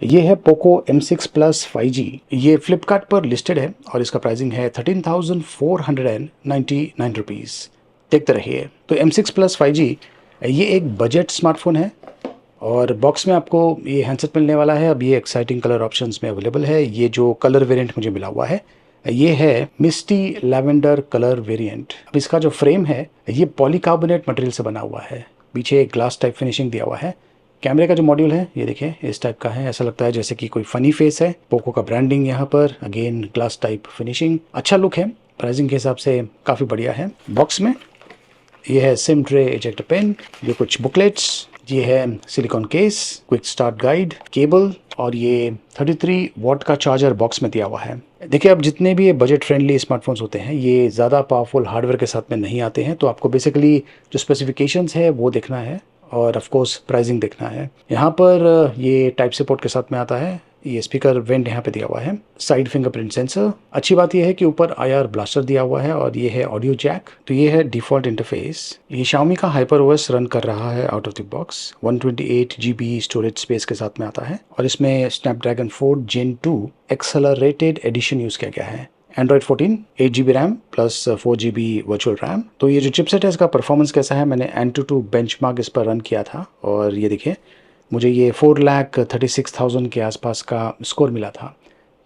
ये है Poco M6 Plus 5G। ये फ्लिपकार्ट पर लिस्टेड है और इसका प्राइसिंग है 13,499 रुपीज़। देखते रहिए। तो M6 Plus 5G ये एक बजट स्मार्टफोन है और बॉक्स में आपको ये हैंडसेट मिलने वाला है। अब ये एक्साइटिंग कलर ऑप्शंस में अवेलेबल है। ये जो कलर वेरिएंट मुझे मिला हुआ है ये है मिस्टी लैवेंडर कलर वेरिएंट। अब इसका जो फ्रेम है ये पॉलीकार्बोनेट मटेरियल से बना हुआ है। पीछे एक ग्लास टाइप फिनिशिंग दिया हुआ है। कैमरे का जो मॉड्यूल है ये देखिए इस टाइप का है। ऐसा लगता है जैसे कि कोई फनी फेस है। पोको का ब्रांडिंग यहाँ पर, अगेन ग्लास टाइप फिनिशिंग, अच्छा लुक है। प्राइसिंग के हिसाब से काफ़ी बढ़िया है। बॉक्स में ये है सिम ट्रे, इजेक्टर पेन, ये कुछ बुकलेट्स, ये है silicon case, quick start guide, cable और ये 33 वॉट का चार्जर बॉक्स में दिया हुआ है। देखिए अब जितने भी ये बजट फ्रेंडली स्मार्टफोन्स होते हैं ये ज़्यादा पावरफुल हार्डवेयर के साथ में नहीं आते हैं, तो आपको बेसिकली जो स्पेसिफिकेशंस है वो देखना है और ऑफ कोर्स प्राइसिंग देखना है। यहाँ पर ये टाइप सी पोर्ट के साथ में आता है। ये स्पीकर वेंट यहाँ पे दिया हुआ है। Side fingerprint sensor. अच्छी बात यह है कि ऊपर IR ब्लास्टर दिया हुआ है और ये है ऑडियो जैक। तो ये है डिफ़ॉल्ट इंटरफेस। ये Xiaomi का HyperOS रन कर रहा है out of the box. 128 GB storage space के साथ में आता है और इसमें Snapdragon 4 Gen 2 accelerated edition use किया गया है। Android 14, 8 GB RAM plus 4 GB virtual RAM. तो ये जो चिपसेट है इसका परफॉर्मेंस कैसा है, मैंने AnTuTu बेंचमार्क इस पर रन किया था और ये देखिए मुझे ये 4,36,000 के आसपास का स्कोर मिला था।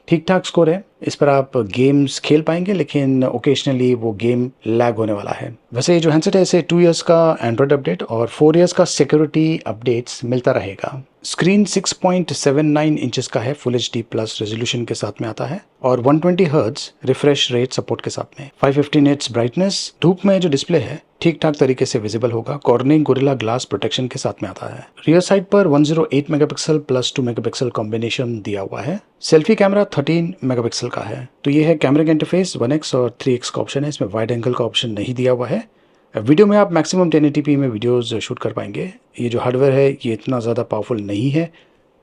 ठीक ठाक स्कोर है। इस पर आप गेम्स खेल पाएंगे लेकिन ओकेजनली वो गेम लैग होने वाला है। वैसे ये जो हैंडसेट है इसे 2 इयर्स का एंड्रॉयड अपडेट और 4 इयर्स का सिक्योरिटी अपडेट्स मिलता रहेगा। स्क्रीन 6.79 इंचेस का है, फुल HD प्लस रेजोल्यूशन के साथ में आता है और 120 हर्ट्ज रिफ्रेश रेट सपोर्ट के साथ में। 550 निट्स ब्राइटनेस। धूप में जो डिस्प्ले है ठीक ठाक तरीके से विजिबल होगा। कॉर्निंग गोरिल्ला ग्लास प्रोटेक्शन के साथ में आता है। रियर साइड पर 108 मेगापिक्सल प्लस 2 मेगापिक्सल कॉम्बिनेशन दिया हुआ है। सेल्फी कैमरा 13 मेगापिक्सल का है। तो ये है कैमरे का इंटरफेस। 1x और 3x का ऑप्शन है। इसमें वाइड एंगल का ऑप्शन नहीं दिया हुआ है। वीडियो में आप मैक्सिमम 1080p में वीडियोस शूट कर पाएंगे। ये जो हार्डवेयर है ये इतना ज़्यादा पावरफुल नहीं है।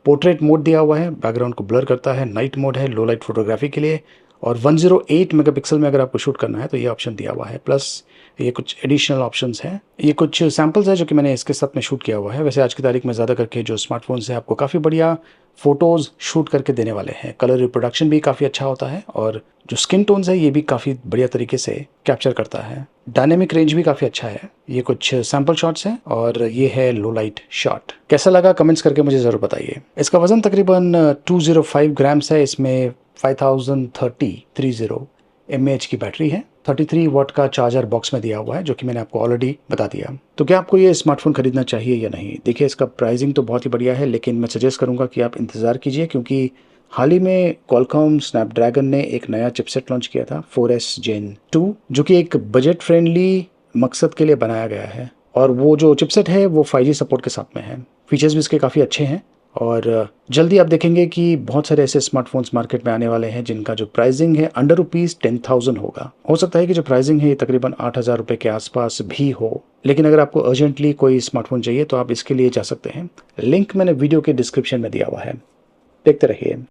पोर्ट्रेट मोड दिया हुआ है, बैकग्राउंड को ब्लर करता है। नाइट मोड है लो लाइट फोटोग्राफी के लिए और 108 मेगापिक्सल में अगर आपको शूट करना है तो ये ऑप्शन दिया हुआ है। प्लस ये कुछ एडिशनल ऑप्शंस हैं। ये कुछ सैम्पल्स है जो कि मैंने इसके साथ में शूट किया हुआ है। वैसे आज की तारीख में ज़्यादा करके जो स्मार्टफोन्स हैं आपको काफ़ी बढ़िया फ़ोटोज़ शूट करके देने वाले हैं। कलर रिप्रोडक्शन भी काफ़ी अच्छा होता है और जो स्किन टोन्स है ये भी काफ़ी बढ़िया तरीके से कैप्चर करता है। डायनेमिक रेंज भी काफ़ी अच्छा है। ये कुछ सैम्पल शॉट्स हैं और ये है लो लाइट शॉट। कैसा लगा कमेंट्स करके मुझे ज़रूर बताइए। इसका वजन तकरीबन 205 ग्राम्स है। इसमें 5030 mAh की बैटरी है। 33 वॉट का चार्जर बॉक्स में दिया हुआ है जो कि मैंने आपको ऑलरेडी बता दिया। तो क्या आपको ये स्मार्टफोन खरीदना चाहिए या नहीं? देखिए इसका प्राइसिंग तो बहुत ही बढ़िया है लेकिन मैं सजेस्ट करूंगा कि आप इंतज़ार कीजिए क्योंकि हाल ही में क्वालकॉम स्नैपड्रैगन ने एक नया चिपसेट लॉन्च किया था 4S Gen 2 जो कि एक बजट फ्रेंडली मकसद के लिए बनाया गया है और वो जो चिपसेट है वो 5G सपोर्ट के साथ में है। फीचर्स भी इसके काफ़ी अच्छे हैं और जल्दी आप देखेंगे कि बहुत सारे ऐसे स्मार्टफोन्स मार्केट में आने वाले हैं जिनका जो प्राइसिंग है अंडर ₹10,000 होगा। हो सकता है कि जो प्राइसिंग है तकरीबन 8,000 रुपये के आसपास भी हो, लेकिन अगर आपको अर्जेंटली कोई स्मार्टफोन चाहिए तो आप इसके लिए जा सकते हैं। लिंक मैंने वीडियो के डिस्क्रिप्शन में दिया हुआ है। देखते रहिए।